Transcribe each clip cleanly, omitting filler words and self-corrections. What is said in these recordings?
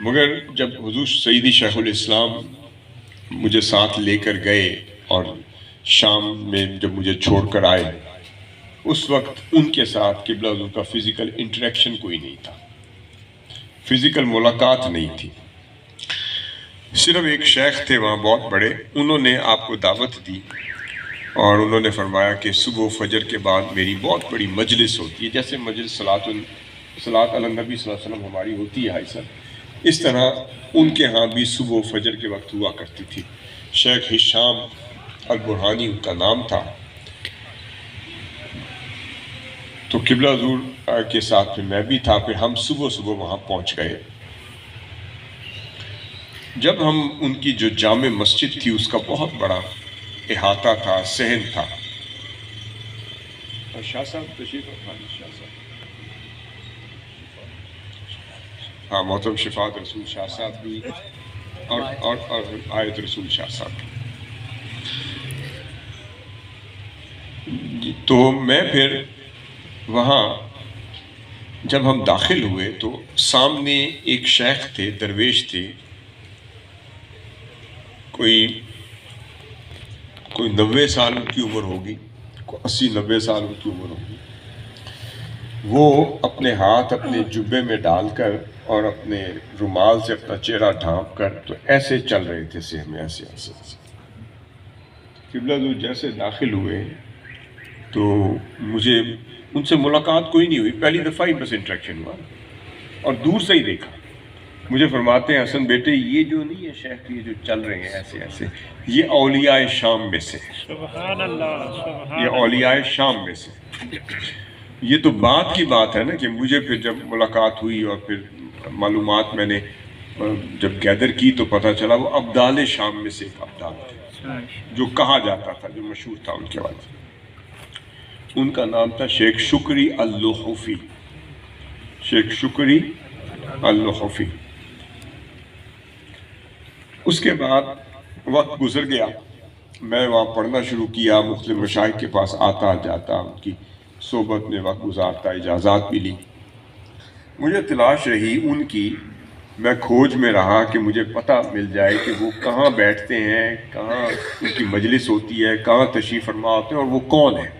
مگر جب حضور سیدی شیخ الاسلام مجھے ساتھ لے کر گئے اور شام میں جب مجھے چھوڑ کر آئے، اس وقت ان کے ساتھ قبلہ حضور کا فزیکل انٹریکشن کوئی نہیں تھا، فزیکل ملاقات نہیں تھی۔ صرف ایک شیخ تھے وہاں بہت بڑے، انہوں نے آپ کو دعوت دی اور انہوں نے فرمایا کہ صبح و فجر کے بعد میری بہت بڑی مجلس ہوتی ہے، جیسے مجلس صلاۃ علی النبی صلی اللہ علیہ وسلم ہماری ہوتی ہے حائصہ، اس طرح ان کے ہاں بھی صبح و فجر کے وقت ہوا کرتی تھی۔ شیخ ہشام البرہانی ان کا نام تھا۔ تو قبلہ حضور کے ساتھ پھر میں بھی تھا، پھر ہم صبح صبح وہاں پہنچ گئے۔ جب ہم ان کی جو جامع مسجد تھی اس کا بہت بڑا احاطہ تھا، صحن تھا۔ شاہ صاحب تشریف رکھائیں، شاہ صاحب، ہاں محترم شفاعت رسول شاہ صاحب بھی اور آیت رسول شاہ صاحب۔ تو میں پھر وہاں جب ہم داخل ہوئے تو سامنے ایک شیخ تھے، درویش تھے، کوئی 90 سال ان کی عمر ہوگی، 80-90 سال ان کی عمر ہوگی۔ وہ اپنے ہاتھ اپنے جبے میں ڈال کر اور اپنے رومال سے اپنا چہرہ ڈھانپ کر تو ایسے چل رہے تھے صحن میں، ایسے ایسے ایسے۔ قبلہ حضور جیسے داخل ہوئے تو مجھے ان سے ملاقات کوئی نہیں ہوئی، پہلی دفعہ ہی بس انٹریکشن ہوا اور دور سے ہی دیکھا۔ مجھے فرماتے ہیں حسن بیٹے یہ جو نہیں ہے شیخ، یہ جو چل رہے ہیں ایسے ایسے، یہ اولیاء شام میں سے، سبحان اللہ، سبحان یہ اولیاء شام میں سے۔ یہ تو بات کی بات ہے نا کہ مجھے پھر جب ملاقات ہوئی اور پھر معلومات میں نے جب گیدر کی تو پتہ چلا وہ ابدال شام میں سے ایک ابدال تھے، جو کہا جاتا تھا، جو مشہور تھا ان کے بارے میں۔ ان کا نام تھا شیخ شکری اللحفی، شیخ شکری اللحفی۔ اس کے بعد وقت گزر گیا، میں وہاں پڑھنا شروع کیا، مختلف مشائخ کے پاس آتا جاتا، ان کی صحبت میں وقت گزارتا، اجازات بھی لی۔ مجھے تلاش رہی ان کی، میں کھوج میں رہا کہ مجھے پتہ مل جائے کہ وہ کہاں بیٹھتے ہیں، کہاں ان کی مجلس ہوتی ہے، کہاں تشریف فرما ہوتے ہیں اور وہ کون ہیں۔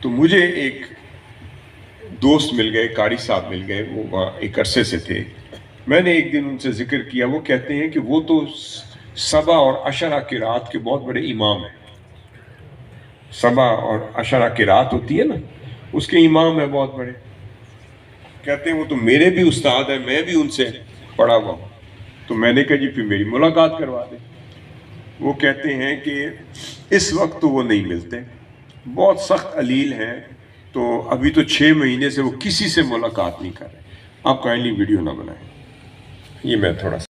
تو مجھے ایک دوست مل گئے، قاری صاحب مل گئے، وہ وہاں ایک عرصے سے تھے۔ میں نے ایک دن ان سے ذکر کیا، وہ کہتے ہیں کہ وہ تو 7 اور 10 قرات کے بہت بڑے امام ہیں۔ 7 اور 10 قرات ہوتی ہے نا، اس کے امام ہیں بہت بڑے۔ کہتے ہیں وہ تو میرے بھی استاد ہیں، میں بھی ان سے پڑھا ہوا ہوں۔ تو میں نے کہا جی پھر میری ملاقات کروا دیں۔ وہ کہتے ہیں کہ اس وقت تو وہ نہیں ملتے، بہت سخت علیل ہیں، تو ابھی تو 6 مہینے سے وہ کسی سے ملاقات نہیں کر رہے، آپ کائنڈلی ویڈیو نہ بنائیں۔ یہ میں تھوڑا سا